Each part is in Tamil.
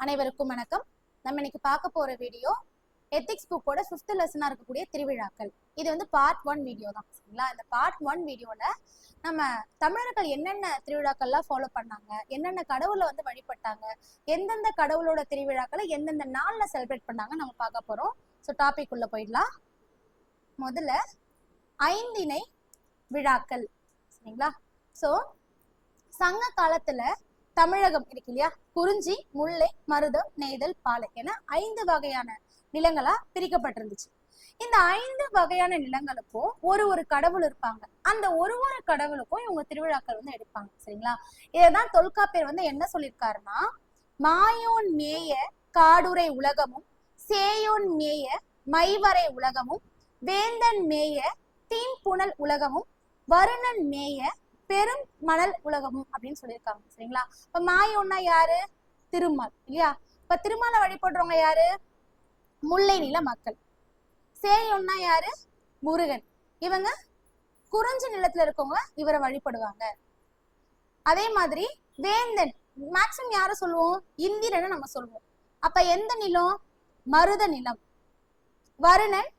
அனைவருக்கும் வணக்கம். நம்ம இன்னைக்கு பார்க்க போற வீடியோ எத்திக்ஸ் புக்கோட 5th லெசனா இருக்கக்கூடிய திருவிழாக்கள். இது வந்து பார்ட் 1 வீடியோ தான். சரிங்களா? இந்த பார்ட் 1 வீடியோல நம்ம தமிழர்கள் என்னென்ன திருவிழாக்கள்லாம் ஃபாலோ பண்ணாங்க, என்னென்ன கடவுளை வந்து வழிபட்டாங்க, எந்தெந்த கடவுளோட திருவிழாக்களை எந்தெந்த நாள்ல செலிப்ரேட் பண்ணாங்க நம்ம பார்க்க போறோம். ஸோ டாபிக் உள்ள போயிடலாம். முதல்ல ஐந்திணை விழாக்கள். சரிங்களா? ஸோ சங்க காலத்துல தமிழகம் இருக்கு இல்லையா, குறிஞ்சி, முல்லை, மருதம், நெய்தல், பாலை என 5 வகையான நிலங்களா பிரிக்கப்பட்டிருந்துச்சு. இந்த 5 வகையான நிலங்களுக்கும் ஒரு கடவுள் இருப்பாங்க. அந்த ஒரு கடவுளுக்கும் இவங்க திருவிழாக்கள் வந்து எடுப்பாங்க. சரிங்களா? இதைதான் தொல்காப்பியர் வந்து என்ன சொல்லியிருக்காருன்னா, மாயோன் மேய காடுரை உலகமும், சேயோன் மேய மைவரை உலகமும், வேந்தன் மேய தீம்புணல் உலகமும், வருணன் மேய பெரும் மணல் உலகமும் அப்படின்னு சொல்லியிருக்காங்க. சரிங்களா? இப்ப மாயோன்னா யாரு? திருமால் இல்லையா? இப்ப திருமாலை வழிபடுறவங்க யாரு? முல்லை நில மக்கள். சேயோன்னா யாரு? முருகன். இவங்க குறிஞ்சி நிலத்துல இருக்கவங்க இவரை வழிபடுவாங்க. அதே மாதிரி வேந்தன் மேக்சிமம் யார சொல்லுவோம்? இந்திரனை நம்ம சொல்லுவோம். அப்ப எந்த நிலம்? மருத நிலம். வருணன்,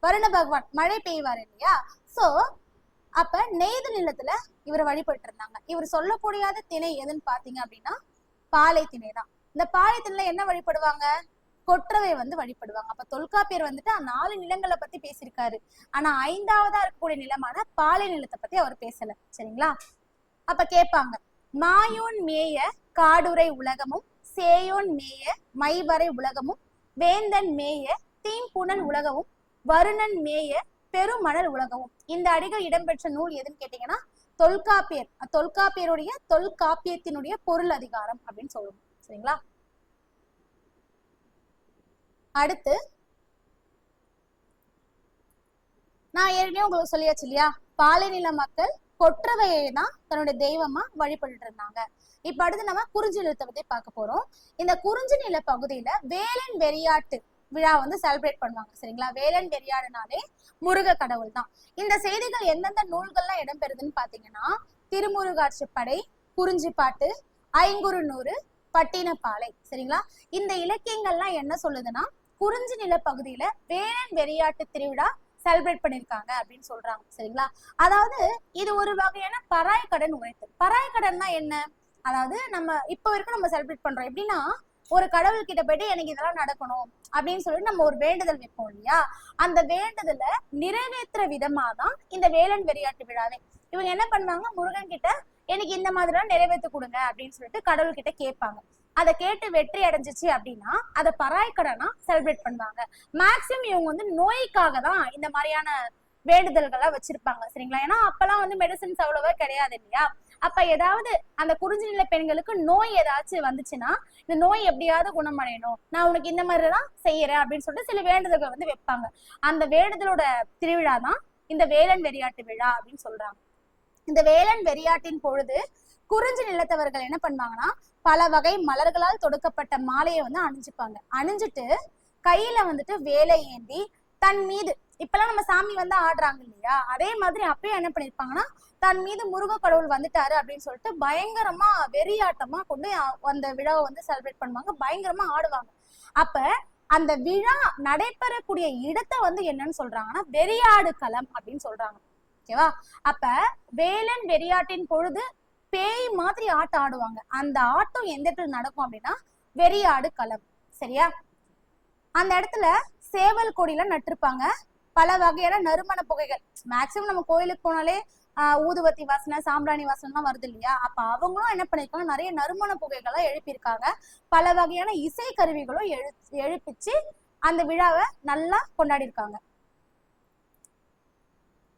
வருண பகவான் மழை பெய்வார் இல்லையா? சோ அப்ப நெய்து நிலத்துல இவரை வழிபட்டு இருந்தாங்க. இவர் சொல்லக்கூடியாத திணை எதுன்னு பாத்தீங்க அப்படின்னா பாலை திணை தான். இந்த பாலை திணையில என்ன வழிபடுவாங்க? கொற்றவை வந்து வழிபடுவாங்க. அப்ப தொல்காப்பியர் வந்துட்டு 4 நிலங்களை பத்தி பேசியிருக்காரு. ஆனா 5வதா இருக்கக்கூடிய நிலமான பாலை நிலத்தை பத்தி அவர் பேசல. சரிங்களா? அப்ப கேட்பாங்க, மாயோன் மேய காடுரை உலகமும், சேயோன் மேய மைவரை உலகமும், வேந்தன் மேய தீம்புணல் உலகமும், வருணன் மேய பெருமணல் உலகமும். இந்த அடிகள் இடம்பெற்ற நூல் எதுன்னு கேட்டீங்கன்னா தொல்காப்பியர். தொல்காப்பியருடைய தொல்காப்பியத்தினுடைய பொருள் அதிகாரம் அப்படின்னு சொல்லுவோம். சரிங்களா? அடுத்து நான் ஏற்கனவே உங்களுக்கு சொல்லியாச்சு இல்லையா, பாலை நில மக்கள் கொற்றவையை தான் தன்னுடைய தெய்வமா வழிபட்டு இருந்தாங்க. இப்ப அடுத்து நம்ம குறிஞ்சி நிலத்தை பத்தி பார்க்க போறோம். இந்த குறிஞ்சி நில பகுதியில வேலன் வெறியாட்டு விழா வந்து செலிப்ரேட் பண்ணுவாங்க. சரிங்களா? வேலன் வெறியாடுனாலே முருக கடவுள் தான். இந்த செய்திகள் எந்தெந்த நூல்கள்லாம் இடம்பெறுதுன்னு பாத்தீங்கன்னா திருமுருகாற்றுப்படை, குறிஞ்சிப்பாட்டு, ஐங்குறுநூறு, பட்டினப்பாலை. சரிங்களா? இந்த இலக்கியங்கள்லாம் என்ன சொல்லுதுன்னா, குறிஞ்சி நில பகுதியில வேலன் வெறியாட்டு திருவிழா செலிப்ரேட் பண்ணிருக்காங்க அப்படின்னு சொல்றாங்க. சரிங்களா? அதாவது இது ஒரு வகையான பராய் கடன் உரைத்தல். பராய் கடன்னா என்ன? அதாவது நம்ம இப்ப வரைக்கும் நம்ம செலிப்ரேட் பண்றோம். எப்படின்னா, ஒரு கடவுள் கிட்ட போயிட்டு எனக்கு இதெல்லாம் நடக்கணும் அப்படின்னு சொல்லிட்டு நம்ம ஒரு வேண்டுதல் வைப்போம் இல்லையா? அந்த வேண்டுதலை நிறைவேற்றுற விதமா தான் இந்த வேலன் வெறியாட்டு விழாவே. இவங்க என்ன பண்ணுவாங்க? முருகன் கிட்ட எனக்கு இந்த மாதிரிலாம் நிறைவேற்றி கொடுங்க அப்படின்னு சொல்லிட்டு கடவுள் கிட்ட கேட்பாங்க. அதை கேட்டு வெற்றி அடைஞ்சிச்சு அப்படின்னா அதை பராய்க்கடனா செலிப்ரேட் பண்ணுவாங்க. மேக்சிமம் இவங்க வந்து நோய்க்காக தான் இந்த மாதிரியான வேண்டுதல்கள்லாம் வச்சிருப்பாங்க. சரிங்களா? ஏன்னா அப்பெல்லாம் வந்து மெடிசன்ஸ் அவ்வளவா கிடையாது இல்லையா? அப்ப ஏதாவது அந்த குறிஞ்சி நில பெண்களுக்கு நோய் ஏதாச்சும் வந்துச்சுன்னா, இந்த நோய் எப்படியாவது குணமடையணும், நான் உனக்கு இந்த மாதிரி எல்லாம் செய்யறேன் அப்படின்னு சொல்லிட்டு சில வேண்டுதல்கள் வந்து வைப்பாங்க. அந்த வேண்டுதலோட திருவிழா தான் இந்த வேலன் வெறியாட்டு விழா அப்படின்னு சொல்றாங்க. இந்த வேலன் வெறியாட்டின் பொழுது குறிஞ்சி நிலத்தவர்கள் என்ன பண்ணுவாங்கன்னா, பல வகை மலர்களால் தொடுக்கப்பட்ட மாலையை வந்து அணிஞ்சுப்பாங்க. அணிஞ்சிட்டு கையில வந்துட்டு வேலை ஏந்தி தன் மீது, இப்பெல்லாம் நம்ம சாமி வந்து ஆடுறாங்க இல்லையா, அதே மாதிரி அப்பயும் என்ன பண்ணிருப்பாங்கன்னா, தன் மீது முருக கடவுள் வந்துட்டாரு அப்படின்னு சொல்லிட்டு பயங்கரமா வெறியாட்டமா கொண்டு அந்த விழாவை வந்து செலிப்ரேட் பண்ணுவாங்க. பயங்கரமா ஆடுவாங்க. அப்ப அந்த விழா நடைபெறக்கூடிய இடத்தை வந்து என்னன்னு சொல்றாங்கன்னா வெறியாடு களம் அப்படின்னு சொல்றாங்க. ஓகேவா? அப்ப வேலன் வெறியாட்டின் பொழுது பேய் மாதிரி ஆட்டம் ஆடுவாங்க. அந்த ஆட்டம் எந்த இடத்துல நடக்கும் அப்படின்னா வெறியாடு களம். சரியா? அந்த இடத்துல சேவல் கொடியெல்லாம் நட்டிருப்பாங்க. பல வகையான நறுமண புகைகள். மேக்சிமம் நம்ம கோயிலுக்கு போனாலே ஊதுவத்தி வாசனை, சாம்பிராணி வாசனை எல்லாம் வருது இல்லையா? அப்ப அவங்களும் என்ன பண்ணிருக்காங்க, நிறைய நறுமண புகைகள்லாம் எழுப்பியிருக்காங்க. பல வகையான இசை கருவிகளும் எழுப்பிச்சு அந்த விழாவை நல்லா கொண்டாடி இருக்காங்க.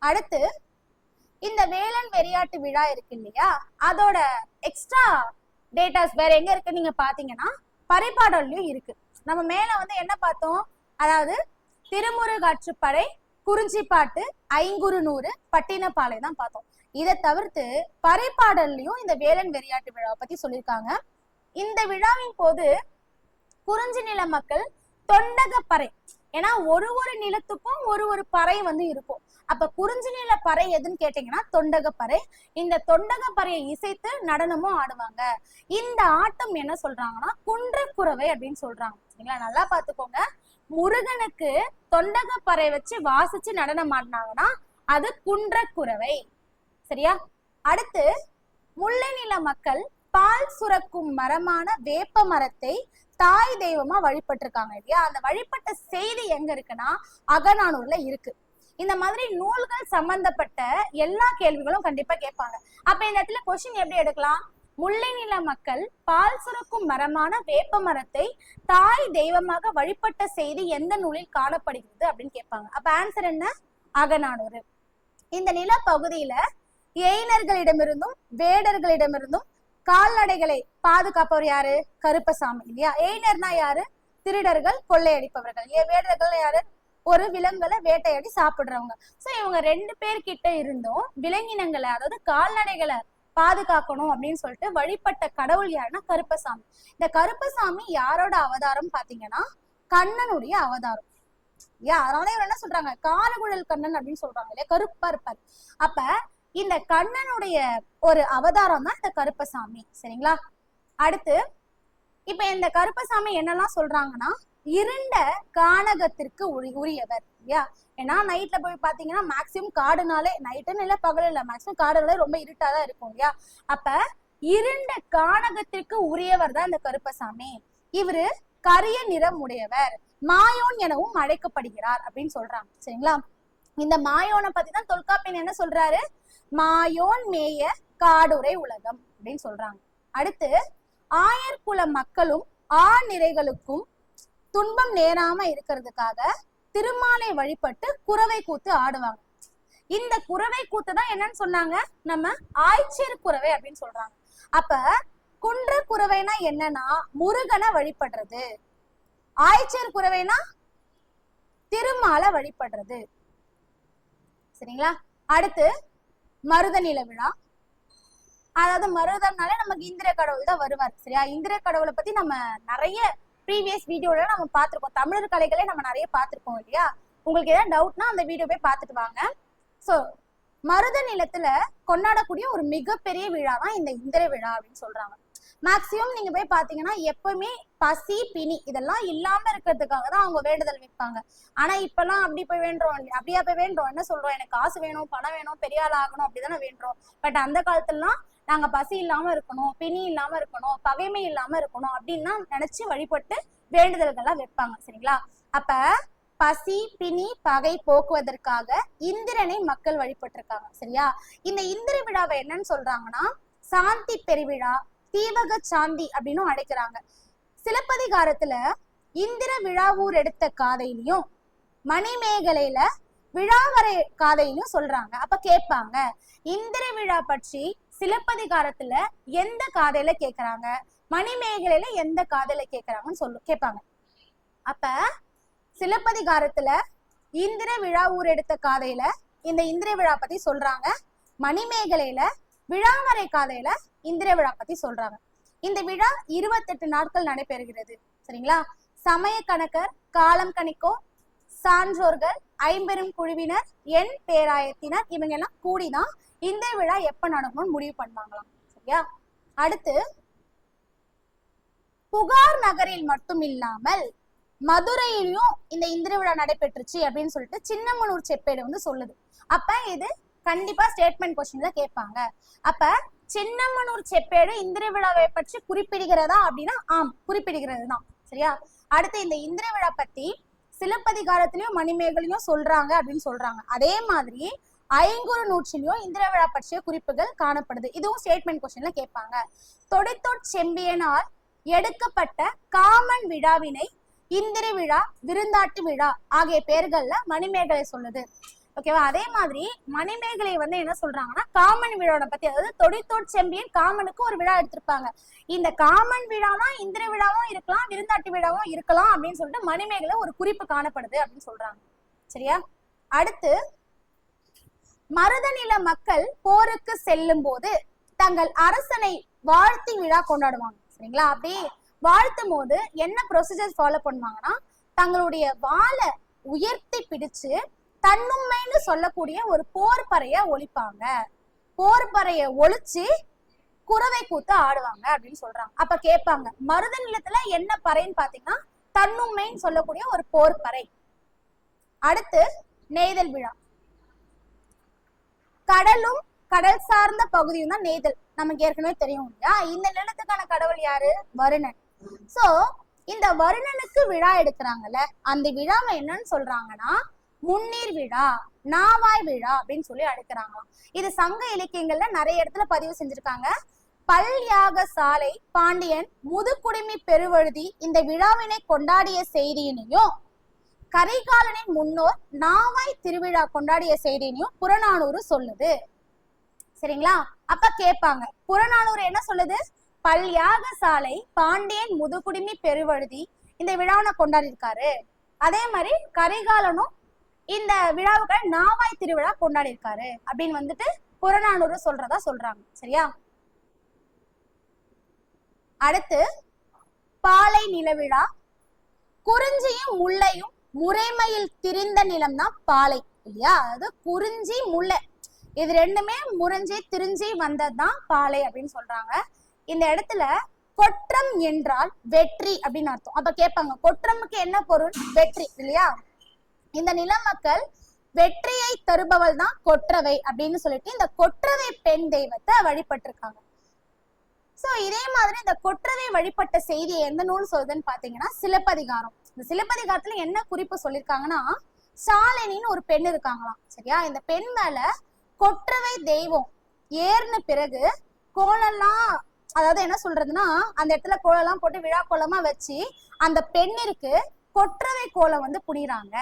அடுத்து இந்த வேலன் வெறியாட்டு விழா இருக்கு இல்லையா, அதோட எக்ஸ்ட்ரா டேட்டாஸ் வேற எங்க இருக்கு நீங்க பாத்தீங்கன்னா பறைப்பாடல்லையும் இருக்கு. நம்ம மேல வந்து என்ன பார்த்தோம்? அதாவது திருமுருகாற்றுப்படை, குறிஞ்சிப்பாட்டு, ஐங்குறுநூறு, பட்டினப்பாலை தான் பார்த்தோம். இதை தவிர்த்து பறைப்பாடல்லையும் இந்த வேலன் வெறியாட்டு விழாவை பத்தி சொல்லியிருக்காங்க. இந்த விழாவின் போது குறிஞ்சி நில மக்கள் தொண்டகப்பறை, ஏன்னா ஒரு ஒரு நிலத்துக்கும் ஒரு ஒரு பறை வந்து இருக்கும். அப்ப குறிஞ்சி நில பறை எதுன்னு கேட்டீங்கன்னா தொண்டக பறை. இந்த தொண்டக பறையை இசைத்து நடனமும் ஆடுவாங்க. இந்த ஆட்டம் என்ன சொல்றாங்கன்னா குன்றக்குறவை அப்படின்னு சொல்றாங்க. சரிங்களா, நல்லா பாத்துக்கோங்க. முருகனுக்கு தொண்டக பறை வச்சு வாசிச்சு நடனம் ஆடினாங்கன்னா அது குன்றக்குறவை. சரியா, அடுத்து முல்லை நில மக்கள் பால் சுரக்கும் மரமான வேப்ப மரத்தை தாய் தெய்வமா வழிபட்டிருக்காங்க இல்லையா. அந்த வழிபட்ட செய்தி எங்க இருக்குன்னா அகநானூர்ல இருக்கு. இந்த மாதிரி நூல்கள் சம்பந்தப்பட்ட எல்லா கேள்விகளும் கண்டிப்பா கேட்பாங்க. அப்ப இந்த இடத்துல கொஸ்டின் எப்படி எடுக்கலாம்? முல்லை நில மக்கள் பால் சுரக்கும் மரமான வேப்ப மரத்தை தாய் தெய்வமாக வழிபட்ட செய்தி எந்த நூலில் காணப்படுகிறது அப்படின்னு கேட்பாங்க. அப்ப ஆன்சர் என்ன? அகநானூறு. இந்த நில பகுதியில எயினர்களிடமிருந்தும் வேடர்களிடமிருந்தும் கால்நடைகளை பாதுகாப்பவர் யாரு? கருப்பசாமி இல்லையா. எயினர்னா யாரு? திருடர்கள், கொள்ளையடிப்பவர்கள். வேடர்கள் யாரு? ஒரு விலங்குகளை வேட்டையாடி சாப்பிடுறவங்க. சோ இவங்க 2 பேர்கிட்ட இருந்தும் விலங்கினங்களை, அதாவது கால்நடைகளை பாதுகாக்கணும் அப்படின்னு சொல்லிட்டு வழிபட்ட கடவுள் யாருன்னா கருப்பசாமி. இந்த கருப்பசாமி யாரோட அவதாரம் பாத்தீங்கன்னா கண்ணனுடைய அவதாரம். அதனால இவர் என்ன சொல்றாங்க? காலகுழல் கண்ணன் அப்படின்னு சொல்றாங்க இல்லையா, கருப்பா இருப்பார். அப்ப இந்த கண்ணனுடைய ஒரு அவதாரம் தான் இந்த கருப்பசாமி. சரிங்களா, அடுத்து இப்ப இந்த கருப்பசாமி என்னெல்லாம் சொல்றாங்கன்னா இருண்ட கானகத்திற்கு உரியவர் இல்லையா. ஏன்னா நைட்ல போய் பாத்தீங்கன்னா மேக்சிமம் காடுனாலே, நைட்டுன்னு இல்ல பகல் இல்ல, மேக்சிமம் காடுனாலே ரொம்ப இருட்டாதான் இருக்கும் இல்லையா. அப்ப இருண்ட கானகத்திற்கு உரியவர் தான் இந்த கருப்பசாமி. இவரு கரிய நிறம் உடையவர், மாயோன் எனவும் அழைக்கப்படுகிறார் அப்படின்னு சொல்றாங்க. சரிங்களா, இந்த மாயோனை பத்தி தான் தொல்காப்பியன் என்ன சொல்றாரு? மாயோன் மேய காடுரை உலகம் அப்படின்னு சொல்றாங்க. அடுத்து ஆயர்குல மக்களும் நிறைகளுக்கும் துன்பம் நேராம இருக்கிறதுக்காக திருமாலை வழிபட்டு குறவை கூத்து ஆடுவாங்க. இந்த குறவை கூத்து தான் என்னன்னு சொன்னாங்க? நம்ம ஆய்ச்சேர் குறவை அப்படின்னு சொல்றாங்க. அப்ப குன்ற குறவைனா என்னன்னா முருகனை வழிபடுறது, ஆய்ச்சேர் குறவைனா திருமாலை வழிபடுறது. சரிங்களா, அடுத்து மருத நில விழா. அதாவது மருதம்னாலே நமக்கு இந்திர கடவுள் தான் வருவார். சரியா, இந்திர கடவுளை பத்தி நம்ம நிறைய ப்ரீவியஸ் வீடியோல நம்ம பார்த்திருக்கோம். தமிழர் கலைகளே நம்ம நிறைய பார்த்திருக்கோம் இல்லையா. உங்களுக்கு ஏதாவது டவுட்னா அந்த வீடியோ போய் பார்த்துட்டு வாங்க. சோ மருத நிலத்துல கொண்டாடக்கூடிய ஒரு மிகப்பெரிய விழா தான் இந்த இந்திர விழா அப்படின்னு சொல்றாங்க. மேக்சிமம் நீங்க போய் பாத்தீங்கன்னா எப்பவுமே பசி பிணி இதெல்லாம் இல்லாம இருக்கிறதுக்காக தான் அவங்க வேண்டுதல் வைப்பாங்க. ஆனா இப்பெல்லாம் அப்படி போய் வேண்டுறோம், அப்படியா போய் வேண்டுறோம், என்ன சொல்றோம்? எனக்கு காசு வேணும், பணம் வேணும், பெரிய ஆள் ஆகணும் அப்படிதானே வேண்டுறோம். பட் அந்த காலத்துலலாம் நாங்க பசி இல்லாம இருக்கணும், பிணி இல்லாம இருக்கணும், பகைமை இல்லாம இருக்கணும் அப்படின்னு நினைச்சு வழிபட்டு வேண்டுதல்கள்லாம் வைப்பாங்க. சரிங்களா, அப்ப பசி பிணி பகை போக்குவதற்காக இந்திரனை மக்கள் வழிபட்டிருக்காங்க. சரியா, இந்த இந்திர விழாவை என்னன்னு சொல்றாங்கன்னா சாந்தி பெருவிழா, தீவக சாந்தி அப்படின்னு அழைக்கிறாங்க. சிலப்பதிகாரத்துல இந்திர விழாவூர் எடுத்த காதையிலையும் மணிமேகலையில விழாவரை காதையிலும் சொல்றாங்க. அப்ப கேட்பாங்க இந்திர விழா பற்றி சிலப்பதிகாரத்துல எந்த காதையில கேக்குறாங்க, மணிமேகலையில எந்த காதையில கேக்குறாங்கன்னு கேட்பாங்க. அப்ப சிலப்பதிகாரத்துல இந்திர விழா ஊர் எடுத்த காதையில இந்த இந்திர விழா பத்தி சொல்றாங்க, மணிமேகலையில விழாவரை காதையில இந்திர விழா பத்தி சொல்றாங்க. இந்த விழா 28 நாட்கள் நடைபெறுகிறது. சரிங்களா, சமய கணக்கர், காலம் கணிக்கோர், சான்றோர்கள், ஐம்பெரும் குழுவினர், எண் பேராயத்தினர் இவங்க எல்லாம் கூடிதான் இந்த விழா எப்ப நடக்கணும்னு முடிவு பண்ணுவாங்களாம். சரியா, அடுத்து புகார் நகரில் மட்டும் இல்லாமல் மதுரையிலும் இந்த இந்திர விழா நடைபெற்றுச்சு அப்படின்னு சொல்லிட்டு சின்னமனூர் செப்பேடு வந்து சொல்லுது. அப்ப இது கண்டிப்பா ஸ்டேட்மெண்ட் கொஸ்டின்ல கேட்பாங்க. அப்ப சின்னமனூர் செப்பேடு இந்திர விழாவை பற்றி குறிப்பிடுகிறதா அப்படின்னா ஆம், குறிப்பிடுகிறது தான். சரியா, அடுத்து இந்த இந்திர விழா பத்தி சிலப்பதிகாரத்திலயும் மணிமேகலையும் சொல்றாங்க அப்படின்னு சொல்றாங்க. அதே மாதிரி ஐங்குறு நூற்றிலையும் இந்திர விழா பற்றிய குறிப்புகள் காணப்படுது. இதுவும் ஸ்டேட்மெண்ட் கொஸ்டின்ல கேட்பாங்க. தொடைத்தோட் செம்பியனால் எடுக்கப்பட்ட காமன் விழாவினை இந்திர விழா, விருந்தாட்டு விழா ஆகிய பெயர்கள்ல மணிமேகலை சொல்லுது. ஓகேவா, அதே மாதிரி மணிமேகலை வந்து என்ன சொல்றாங்கன்னா காமன் விழாவை பத்தி, அதாவது தொடைத்தோட் செம்பியன் காமனுக்கு ஒரு விழா எடுத்திருப்பாங்க. இந்த காமன் விழானா இந்திர விழாவும் இருக்கலாம், விருந்தாட்டு விழாவும் இருக்கலாம் அப்படின்னு சொல்லிட்டு மணிமேகலை ஒரு குறிப்பு காணப்படுது அப்படின்னு சொல்றாங்க. சரியா, அடுத்து மருத நில மக்கள் போருக்கு செல்லும் போது தங்கள் அரசனை வாழ்த்தி விழா கொண்டாடுவாங்க. சரிங்களா, அப்படியே வாழ்த்தும் போது என்ன ப்ரொசீஜர் ஃபாலோ பண்ணுவாங்கன்னா தங்களுடைய வாளை உயர்த்தி பிடிச்சு தன்னுண்மைன்னு சொல்லக்கூடிய ஒரு போர்பறைய ஒழிப்பாங்க. போர்பறைய ஒழிச்சு குறவை கூத்து ஆடுவாங்க அப்படின்னு சொல்றாங்க. அப்ப கேட்பாங்க, மருத நிலத்துல என்ன பறைன்னு பாத்தீங்கன்னா தன்னுண்மைன்னு சொல்லக்கூடிய ஒரு போர்பறை. அடுத்து நெய்தல் விழா. கடலும் கடல் சார்ந்த பகுதியும் தான் நெய்தல், நமக்கு ஏற்கனவே தெரியும் இல்லையா? இந்த நிலத்துக்கான கடவுள் யாரு? வருணன். சோ இந்த வருணனுக்கு விழா எடுக்கிறாங்கல்ல, அந்த விழாவை என்னன்னு சொல்றாங்கன்னா முன்னீர் விழா, நாவாய் விழா அப்படின்னு சொல்லி அழைக்கிறாங்களாம். இது சங்க இலக்கியங்கள்ல நிறைய இடத்துல பதிவு செஞ்சிருக்காங்க. பல்யாக சாலை பாண்டியன் முதுகுடுமி பெருவழுதி இந்த விழாவினை கொண்டாடிய செய்தியினையும், கரிகாலனின் முன்னோர் நாவாய் திருவிழா கொண்டாடிய செய்தியினையும் புறநானூறு சொல்லுது. சரிங்களா? அப்ப கேட்பாங்க, புறநானூறு என்ன சொல்லுது? பல்யாக சாலை பாண்டியன் முதுகுடுமி பெருவழுதி இந்த விழாவை கொண்டாடி இருக்காரு. அதே மாதிரி கரிகாலனும் இந்த விழாவுக்கு நாவாய் திருவிழா கொண்டாடி இருக்காரு அப்படின்னு வந்துட்டு புறநானூறு சொல்றதா சொல்றாங்க. சரியா? அடுத்து பாலை நிலவிழா. குறிஞ்சியும் முல்லையும் முறைமையில் திரிந்த நிலம் தான் பாலை இல்லையா? அதாவது குறிஞ்சி முல்லை இது ரெண்டுமே முறிஞ்சி திரிஞ்சி வந்ததுதான் பாலை அப்படின்னு சொல்றாங்க. இந்த இடத்துல கொற்றம் என்றால் வெற்றி அப்படின்னு அர்த்தம். அப்ப கேட்பாங்க, கொற்றமுக்கு என்ன பொருள்? வெற்றி இல்லையா? இந்த நில மக்கள் வெற்றியை தருபவள் தான் கொற்றவை அப்படின்னு சொல்லிட்டு இந்த கொற்றவை பெண் தெய்வத்தை வழிபட்டிருக்காங்க. சோ இதே மாதிரி இந்த கொற்றவை வழிபட்ட செய்தியை எந்த நூல் சொல்லுதுன்னு பாத்தீங்கன்னா சிலப்பதிகாரம். இந்த சிலப்பதிகாரத்துல என்ன குறிப்பு சொல்லியிருக்காங்கன்னா, சாலினின்னு ஒரு பெண் இருக்காங்களாம். சரியா? இந்த பெண் மேல கொற்றவை தெய்வம் ஏறின பிறகு கோலெல்லாம், அதாவது என்ன சொல்றதுன்னா அந்த இடத்துல கோலெல்லாம் போட்டு விழா கோலமா வச்சு அந்த பெண்ணிற்கு கொற்றவை கோலம் வந்து புனிறாங்க.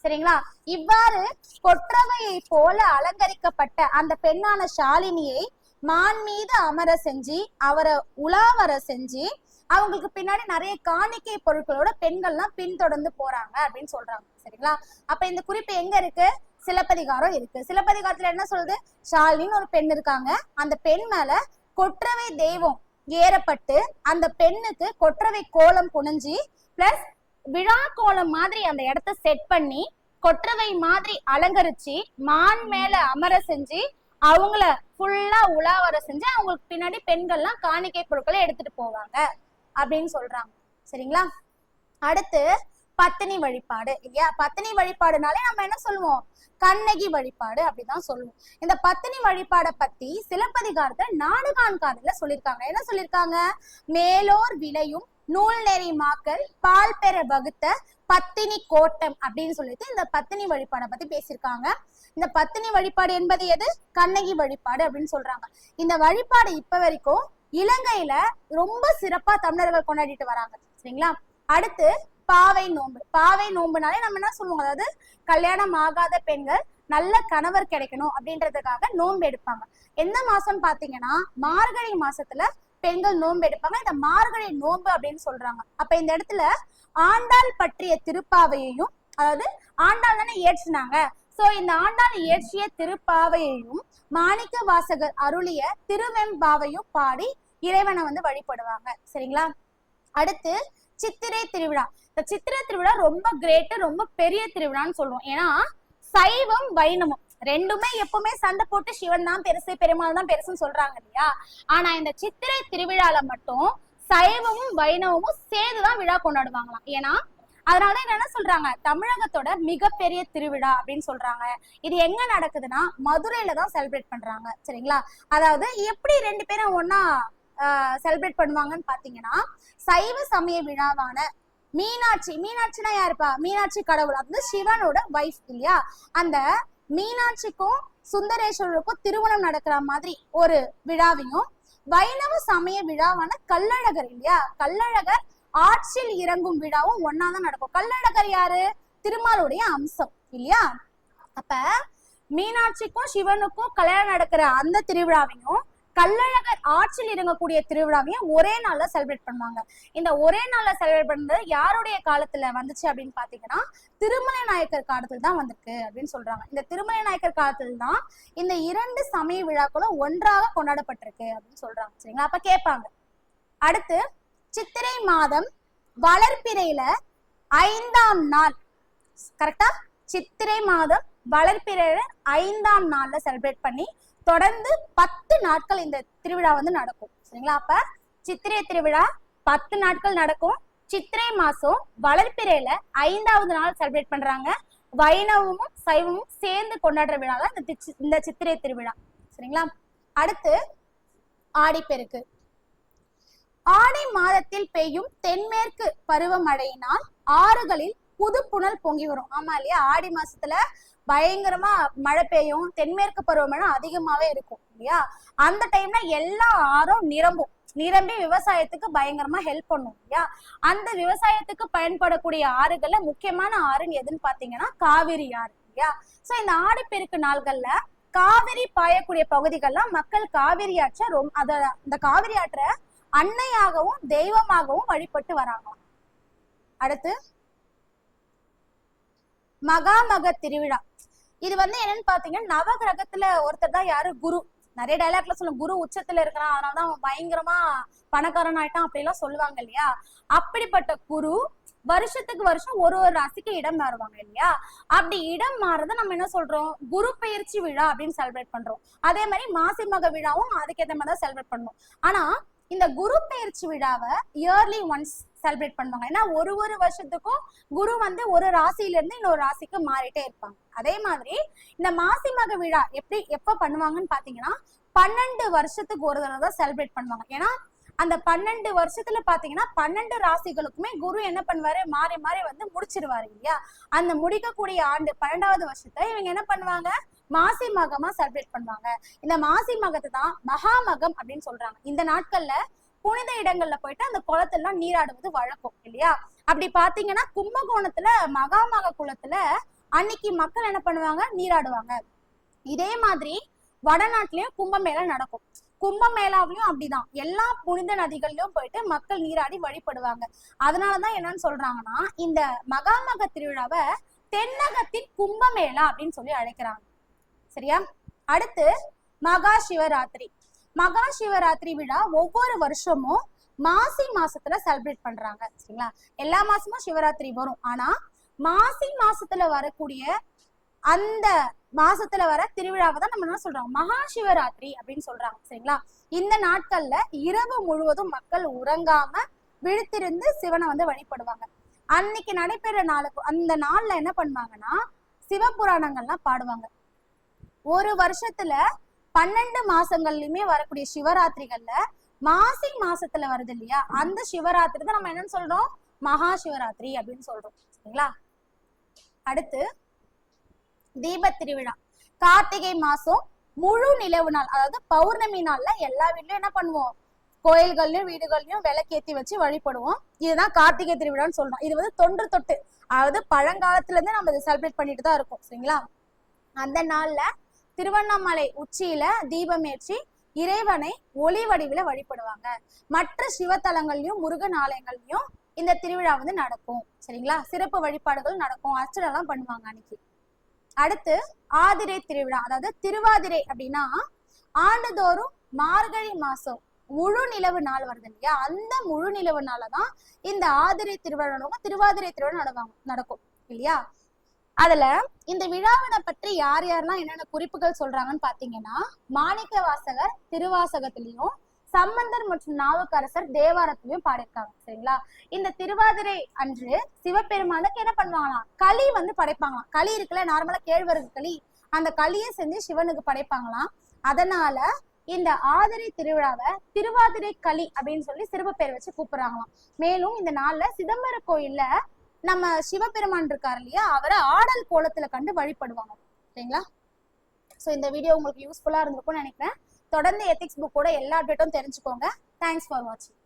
சரிங்களா? இவ்வாறு கொற்றவையை போல அலங்கரிக்கப்பட்ட அந்த பெண்ணான ஷாலினியை மான் மீது அமர செஞ்சு அவரை உலாவர செஞ்சு அவங்களுக்கு பின்னாடி நிறைய காணிக்கை பொருட்களோட பெண்கள்லாம் பின்தொடர்ந்து போறாங்க அப்படின்னு சொல்றாங்க. சரிங்களா? அப்ப இந்த குறிப்பு எங்க இருக்கு? சிலப்பதிகாரம் இருக்கு. சிலப்பதிகாரத்துல என்ன சொல்லுது? ஷாலினின்னு ஒரு பெண் இருக்காங்க, அந்த பெண் மேல கொற்றவை தெய்வம் ஏறப்பட்டு அந்த பெண்ணுக்கு கொற்றவை கோலம் புனிஞ்சு பிளஸ் விழா கோலம் மாதிரி அந்த இடத்த செட் பண்ணி கொற்றவை மாதிரி அலங்கரிச்சு மான் மேல அமர செஞ்சு அவங்கள ஃபுல்லா உலாவர செஞ்சு அவங்களுக்கு பின்னாடி பெண்கள்லாம் காணிக்கை பொருட்களை எடுத்துட்டு போவாங்க அப்படின்னு சொல்றாங்க. சரிங்களா? அடுத்து பத்தினி வழிபாடு இல்லையா? பத்தினி வழிபாடுனாலே நம்ம என்ன சொல்லுவோம்? கண்ணகி வழிபாடு அப்படிதான் சொல்லுவோம். இந்த பத்தினி வழிபாடை பத்தி சிலப்பதிகாரத்தை நாடுகாண்காதுல சொல்லியிருக்காங்க. என்ன சொல்லியிருக்காங்க? மேலோர் விளையும் நூல் நெறி மாக்கள் பால் பெற வகுத்த பத்தினி கோட்டம் அப்படின்னு சொல்லிட்டு இந்த பத்தினி வழிபாடை பத்தி பேசியிருக்காங்க. இந்த பத்தினி வழிபாடு என்பது எது? கண்ணகி வழிபாடு அப்படின்னு சொல்றாங்க. இந்த வழிபாடு இப்ப வரைக்கும் இலங்கையில ரொம்ப சிறப்பா தமிழர்கள் கொண்டாடிட்டு வராங்க. சரிங்களா? அடுத்து பாவை நோன்பு. பாவை நோன்புனாலே நம்ம என்ன சொல்லுவோம்? அதாவது கல்யாணம் ஆகாத பெண்கள் நல்ல கணவர் கிடைக்கணும் அப்படின்றதுக்காக நோன்பு எடுப்பாங்க. எந்த மாசம்னு பாத்தீங்கன்னா மார்கழி மாசத்துல பெண்கள் நோன்பு எடுப்பாங்க. இந்த மார்கழி நோன்பு அப்படின்னு சொல்றாங்க. அப்ப இந்த இடத்துல ஆண்டாள் பற்றிய திருப்பாவையையும், அதாவது ஆண்டாள் தானே இயற்றினாங்க, சோ இந்த ஆண்டாள் இயற்றிய திருப்பாவையையும் மாணிக்க வாசகர் அருளிய திருவெம்பாவையும் பாடி இறைவனை வந்து வழிபடுவாங்க. சரிங்களா? அடுத்து சித்திரை திருவிழா. இந்த சித்திரை திருவிழா ரொம்ப கிரேட், ரொம்ப பெரிய திருவிழான்னு சொல்லுவோம். ஏன்னா சைவம் வைணவம் ரெண்டுமே எப்பவுமே சண்டை போட்டு சிவன் தான் பெருசு பெருமாள் தான் பெருசுன்னு சொல்றாங்க இல்லையா? ஆனா இந்த சித்திரை திருவிழால மட்டும் சைவமும் வைணவமும் சேர்ந்துதான் விழா கொண்டாடுவாங்களாம். ஏன்னா அதனால என்ன சொல்றாங்க? தமிழகத்தோட மிகப்பெரிய திருவிழா அப்படின்னு சொல்றாங்க. இது எங்க நடக்குதுன்னா மதுரையில தான் செலிப்ரேட் பண்றாங்க. சரிங்களா? அதாவது எப்படி ரெண்டு பேரும் ஒன்னா செலிப்ரேட் பண்ணுவாங்கன்னு பாத்தீங்கன்னா, சைவ சமய விழாவான மீனாட்சி, மீனாட்சினா யாருப்பா? மீனாட்சி கடவுள், அது சிவனோட வைஃப் இல்லையா? அந்த மீனாட்சிக்கும் சுந்தரேஸ்வரருக்கும் திருமணம் நடக்கிற மாதிரி ஒரு விழாவையும், வைணவ சமய விழாவான கள்ளழகர் இல்லையா, கள்ளழகர் ஆட்சியில் இறங்கும் விழாவும் ஒன்னாதான் நடக்கும். கள்ளழகர் யாரு? திருமாலுடைய அம்சம் இல்லையா? அப்ப மீனாட்சிக்கும் சிவனுக்கும் கல்யாணம் நடக்கிற அந்த திருவிழாவையும் கள்ளழகர் ஆட்சியில் இறங்கக்கூடிய திருவிழாவையும் ஒரே நாள்ல செலிப்ரேட் பண்ணுவாங்க. இந்த ஒரே நாள்ல செலிப்ரேட் பண்ணது யாருடைய காலத்துல வந்துச்சு அப்படின்னு பாத்தீங்கன்னா திருமலை நாயக்கர் காலத்துல தான் வந்திருக்கு அப்படின்னு சொல்றாங்க. இந்த திருமலை நாயக்கர் காலத்துல தான் இந்த இரண்டு சமய விழாக்களும் ஒன்றாக கொண்டாடப்பட்டிருக்கு அப்படின்னு சொல்றாங்க. சரிங்களா? அப்ப கேட்பாங்க. அடுத்து சித்திரை மாதம் வளர்பிறையில 5ஆம் நாள் கரெக்டா? சித்திரை மாதம் வளர்பிறை 5ஆம் நாள்ல செலிப்ரேட் பண்ணி தொடர்ந்து 10 நாட்கள் இந்த திருவிழா வந்து நடக்கும். சரிங்களா? அப்ப சித்திரை திருவிழா 10 நாட்கள் நடக்கும். சித்திரை மாசம் வளர்பிறையில 5ஆவது நாள் செலிப்ரேட் பண்றாங்க. வைணவமும் சைவமும் சேர்ந்து கொண்டாடுற விழா தான் இந்த சித்திரை திருவிழா. சரிங்களா? அடுத்து ஆடிப்பெருக்கு. ஆடி மாதத்தில் பெய்யும் தென்மேற்கு பருவமழையினால் ஆறுகளில் புது புனல் பொங்கி வரும். ஆமா இல்லையா? ஆடி மாசத்துல பயங்கரமா மழை பெய்யும், தென்மேற்கு பருவமழை அதிகமாவே இருக்கும் இல்லையா? அந்த டைம்ல எல்லா ஆறும் நிரம்பி விவசாயத்துக்கு பயங்கரமா ஹெல்ப் பண்ணும் இல்லையா? அந்த விவசாயத்துக்கு பயன்படக்கூடிய ஆறுகள்ல முக்கியமான ஆறுன்னு எதுன்னு பாத்தீங்கன்னா காவிரி ஆறு இல்லையா? சோ இந்த ஆடிப்பெருக்கு நாள்கள்ல காவிரி பாயக்கூடிய பகுதிகள்லாம் மக்கள் காவிரி ஆற்ற அந்த காவிரி ஆற்ற அன்னையாகவும் தெய்வமாகவும் வழிபட்டு வராங்களாம். அடுத்து மகாமக திருவிழா. இது வந்து என்னன்னு பாத்தீங்கன்னா நவகிரகத்துல ஒருத்தர் தான் யாரு? குரு. நிறைய டைலாக்ல சொல்லுங்க, குரு உச்சத்துல இருக்கிறான், அதனாலதான் அவன் பயங்கரமா பணக்காரன் ஆயிட்டான் அப்படிலாம் சொல்லுவாங்க இல்லையா? அப்படிப்பட்ட குரு வருஷத்துக்கு வருஷம் ஒரு ராசிக்கு இடம் மாறுவாங்க இல்லையா? அப்படி இடம் மாறத நம்ம என்ன சொல்றோம்? குரு பெயர்ச்சி விழா அப்படின்னு செலிப்ரேட் பண்றோம். அதே மாதிரி மாசி மக விழாவும் அதுக்கேற்ற மாதிரி தான் செலிப்ரேட் பண்ணணும். ஆனா இந்த குரு பெயர்ச்சி விழாவை இயர்லி ஒன்ஸ் செலிப்ரேட் பண்ணுவாங்க. ஏன்னா ஒரு வருஷத்துக்கும் குரு வந்து ஒரு ராசியில இருந்து இன்னொரு ராசிக்கு மாறிட்டே இருப்பாங்க. அதே மாதிரி இந்த மாசி மக விழா எப்ப பண்ணுவாங்கன்னு பாத்தீங்கன்னா 12 வருஷத்துக்கு ஒரு தடவை தான் செலிப்ரேட் பண்ணுவாங்க. ஏன்னா அந்த 12 வருஷத்துல பாத்தீங்கன்னா 12 ராசிகளுக்குமே குரு என்ன பண்ணுவாரு? மாறி மாறி வந்து முடிச்சிருவாரு இல்லையா? அந்த முடிக்கக்கூடிய ஆண்டு 12வது வருஷத்தை இவங்க என்ன பண்ணுவாங்க? மாசி மகமா செலிப்ரேட் பண்ணுவாங்க. இந்த மாசி மகத்தை தான் மகாமகம் அப்படின்னு சொல்றாங்க. இந்த நாட்கள்ல புனித இடங்கள்ல போயிட்டு அந்த குளத்தெல்லாம் நீராடுவது வழக்கம் இல்லையா? அப்படி பாத்தீங்கன்னா கும்பகோணத்துல மகாமக குளத்துல அன்னைக்கு மக்கள் என்ன பண்ணுவாங்க? நீராடுவாங்க. இதே மாதிரி வடநாட்டிலயும் கும்பமேளா நடக்கும். கும்பமேளாவிலயும் அப்படிதான் எல்லா புனித நதிகள்லயும் போயிட்டு மக்கள் நீராடி வழிபடுவாங்க. அதனாலதான் என்னன்னு சொல்றாங்கன்னா இந்த மகாமக திருவிழாவை தென்னகத்தின் கும்பமேளா அப்படின்னு சொல்லி அழைக்கிறாங்க. சரியா? அடுத்து மகா சிவராத்திரி. மகா சிவராத்திரி விழா ஒவ்வொரு வருஷமும் மாசி மாசத்துல செலிப்ரேட் பண்றாங்க. சரிங்களா? எல்லா மாசமும் சிவராத்திரி வரும். ஆனா மாசி மாசத்துல வரக்கூடிய அந்த மாசத்துல வர திருவிழாவை தான் நம்ம என்ன சொல்றோம்? மகா சிவராத்திரி அப்படின்னு சொல்றாங்க. சரிங்களா? இந்த நாட்கள்ல இரவு முழுவதும் மக்கள் உறங்காம விழித்திருந்து சிவனை வந்து வழிபடுவாங்க. அன்னைக்கு நடைபெற அந்த நாள்ல என்ன பண்ணுவாங்கன்னா சிவபுராணங்கள்லாம் பாடுவாங்க. ஒரு வருஷத்துல 12 மாசங்கள்லயுமே வரக்கூடிய சிவராத்திரிகள்ல மாசி மாசத்துல வருது இல்லையா? அந்த சிவராத்திரி தான் நம்ம என்னன்னு சொல்றோம்? மகா சிவராத்திரி அப்படின்னு சொல்றோம். சரிங்களா? அடுத்து தீப திருவிழா. கார்த்திகை மாசம் முழு நிலவு நாள், அதாவது பௌர்ணமி நாள்ல எல்லா வீட்லயும் என்ன பண்ணுவோம்? கோயில்கள்லயும் வீடுகள்லயும் விளக்கேத்தி வச்சு வழிபடுவோம். இதுதான் கார்த்திகை திருவிழான்னு சொல்றோம். இது வந்து தொன்று தொட்டு, அதாவது பழங்காலத்துல இருந்து நம்ம இதை செலிப்ரேட் பண்ணிட்டு தான் இருக்கோம். சரிங்களா? அந்த நாள்ல திருவண்ணாமலை உச்சியில தீபமேற்றி இறைவனை ஒளி வடிவில வழிபடுவாங்க. மற்ற சிவத்தலங்கள்லயும் முருகன் ஆலயங்கள்லயும் இந்த திருவிழா வந்து நடக்கும். சரிங்களா? சிறப்பு வழிபாடுகள் நடக்கும், அர்ச்சனை எல்லாம் பண்ணுவாங்க அன்னைக்கு. அடுத்து ஆதிரை திருவிழா. அதாவது திருவாதிரை அப்படின்னா ஆண்டுதோறும் மார்கழி மாசம் முழு நிலவு நாள் வருது இல்லையா? அந்த முழு நிலவு நாளதான் இந்த ஆதிரை திருவிழா திருவாதிரை திருவிழா நடக்கும் இல்லையா? அதுல இந்த விழாவினை பற்றி யார் யாரெல்லாம் என்னென்ன குறிப்புகள் சொல்றாங்கன்னு பாத்தீங்கன்னா மாணிக்க வாசகர் திருவாசகத்திலையும் சம்பந்தர் மற்றும் நாவுக்கரசர் தேவாரத்திலையும் பாடியிருக்காங்க. சரிங்களா? இந்த திருவாதிரை அன்று சிவபெருமானுக்கு என்ன பண்ணுவாங்களாம்? களி வந்து படைப்பாங்களாம். களி இருக்குல்ல, நார்மலா கேழ்வரகு களி, அந்த களியை செஞ்சு சிவனுக்கு படைப்பாங்களாம். அதனால இந்த ஆதிரை திருவிழாவை திருவாதிரை களி அப்படின்னு சொல்லி சிறப்பு பேர் வச்சு கூப்பிடுறாங்களாம். மேலும் இந்த நாள்ல சிதம்பர கோயில்ல நம்ம சிவபெருமான் இருக்காரு இல்லையா? அவரை ஆடல் கோலத்துல கண்டு வழிபடுவாங்க. சரிங்களா? சோ இந்த வீடியோ உங்களுக்கு யூஸ்ஃபுல்லா இருந்திருக்கும்னு நினைக்கிறேன். தொடர்ந்து எத்திக்ஸ் புக்கோட எல்லா அப்டேட்டும் தெரிஞ்சுக்கோங்க. தேங்க்ஸ் ஃபார் வாட்சிங்.